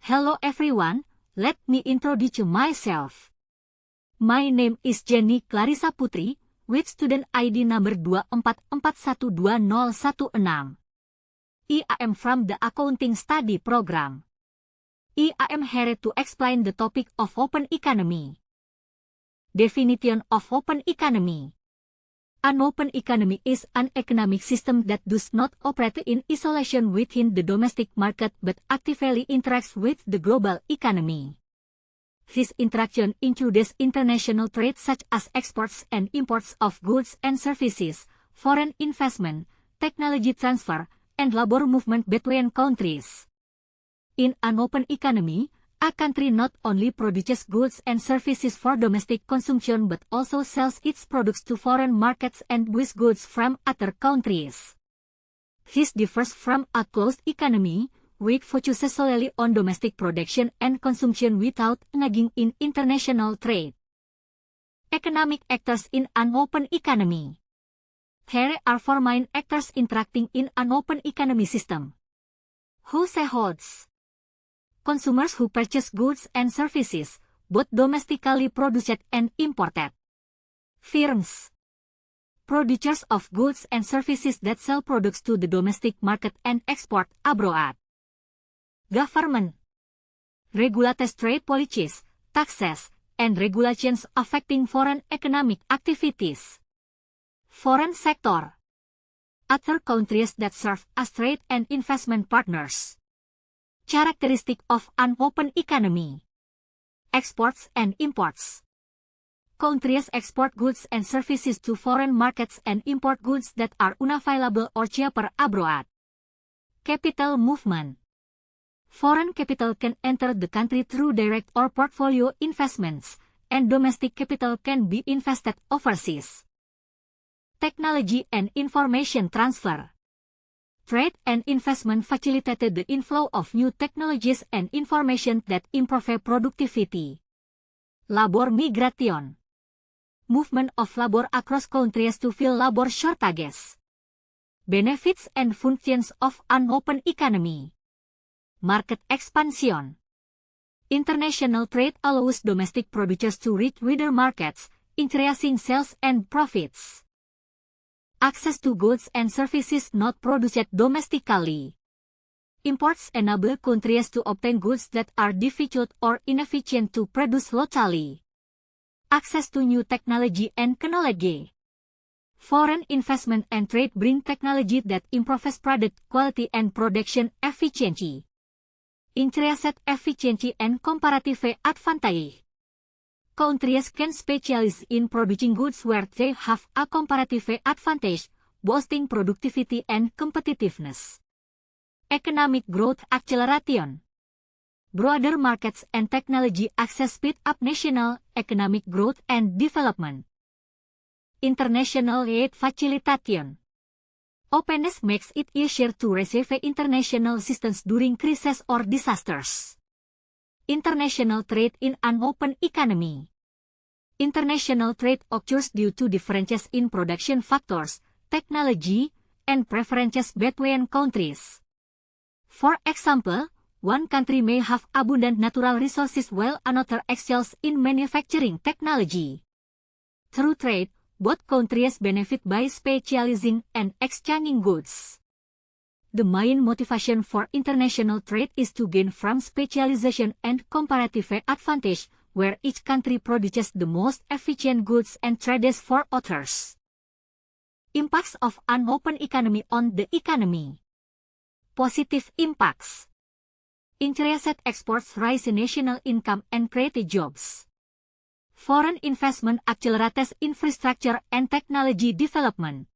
Hello everyone, let me introduce myself. My name is Jenny Clarissa Putri, with student ID number 244120116. I am from the Accounting Study Program. I am here to explain the topic of open economy. Definition of open economy. An open economy is an economic system that does not operate in isolation within the domestic market but actively interacts with the global economy. This interaction includes international trade such as exports and imports of goods and services, foreign investment, technology transfer, and labor movement between countries. In an open economy, a country not only produces goods and services for domestic consumption but also sells its products to foreign markets and buys goods from other countries. This differs from a closed economy, which focuses solely on domestic production and consumption without engaging in international trade. Economic actors in an open economy. There are four main actors interacting in an open economy system. Households. Consumers who purchase goods and services, both domestically produced and imported. Firms. Producers of goods and services that sell products to the domestic market and export abroad. Government. Regulates trade policies, taxes, and regulations affecting foreign economic activities. Foreign sector. Other countries that serve as trade and investment partners. Characteristic of an open economy. Exports and imports. Countries export goods and services to foreign markets and import goods that are unavailable or cheaper abroad. Capital movement. Foreign capital can enter the country through direct or portfolio investments, and domestic capital can be invested overseas. Technology and information transfer. Trade and investment facilitated the inflow of new technologies and information that improve productivity. Labor migration. Movement of labor across countries to fill labor shortages. Benefits and functions of an open economy. Market expansion. International trade allows domestic producers to reach wider markets, increasing sales and profits. Access to goods and services not produced domestically. Imports enable countries to obtain goods that are difficult or inefficient to produce locally. Access to new technology and technology. Foreign investment and trade bring technology that improves product quality and production efficiency. Increased efficiency and comparative advantage. Countries can specialize in producing goods where they have a comparative advantage, boosting productivity and competitiveness. Economic growth acceleration. Broader markets and technology access speed up national economic growth and development. International aid facilitation. Openness makes it easier to receive international assistance during crises or disasters. International trade in an open economy. International trade occurs due to differences in production factors, technology, and preferences between countries. For example, one country may have abundant natural resources while another excels in manufacturing technology. Through trade, both countries benefit by specializing and exchanging goods. The main motivation for international trade is to gain from specialization and comparative advantage, where each country produces the most efficient goods and trades for others. Impacts of an open economy on the economy. Positive impacts. Increased exports raise national income and create jobs. Foreign investment accelerates infrastructure and technology development.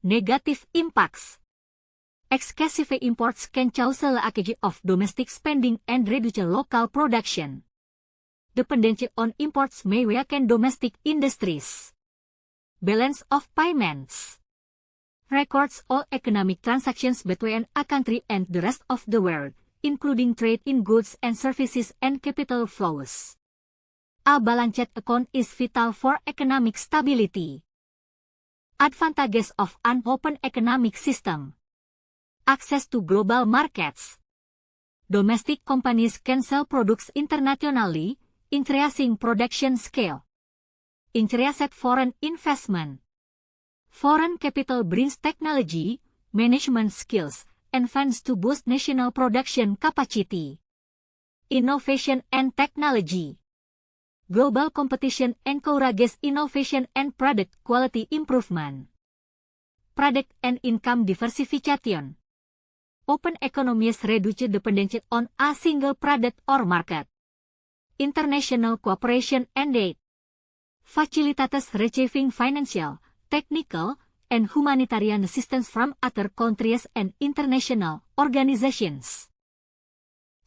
Negative impacts. Excessive imports can cause a leakage of domestic spending and reduce local production. Dependency on imports may weaken domestic industries. Balance of payments. Records all economic transactions between a country and the rest of the world, including trade in goods and services and capital flows. A balanced account is vital for economic stability. Advantages of an open economic system. Access to global markets. Domestic companies can sell products internationally, increasing production scale. Increased foreign investment. Foreign capital brings technology, management skills, and funds to boost national production capacity. Innovation and technology. Global competition encourages innovation and product quality improvement. Product and income diversification. Open economies reduce dependency on a single product or market. International cooperation and aid. Facilitates receiving financial, technical, and humanitarian assistance from other countries and international organizations.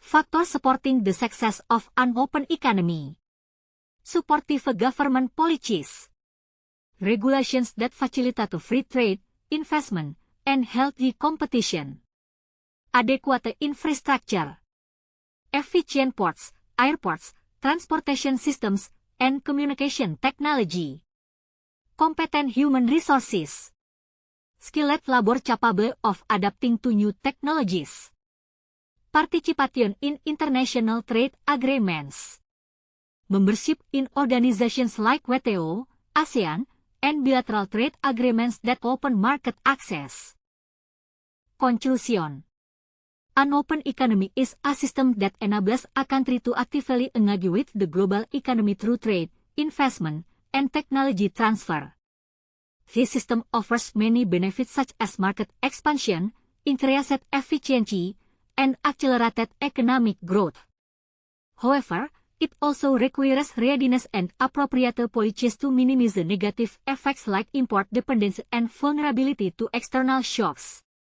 Factors supporting the success of an open economy. Supportive government policies. Regulations that facilitate free trade, investment, and healthy competition. Adequate infrastructure. Efficient ports, airports, transportation systems, and communication technology. Competent human resources. Skilled labor capable of adapting to new technologies. Participation in international trade agreements. Membership in organizations like WTO, ASEAN, and bilateral trade agreements that open market access. Conclusion. An open economy is a system that enables a country to actively engage with the global economy through trade, investment, and technology transfer. This system offers many benefits such as market expansion, increased efficiency, and accelerated economic growth. However, it also requires readiness and appropriate policies to minimize the negative effects like import dependence and vulnerability to external shocks.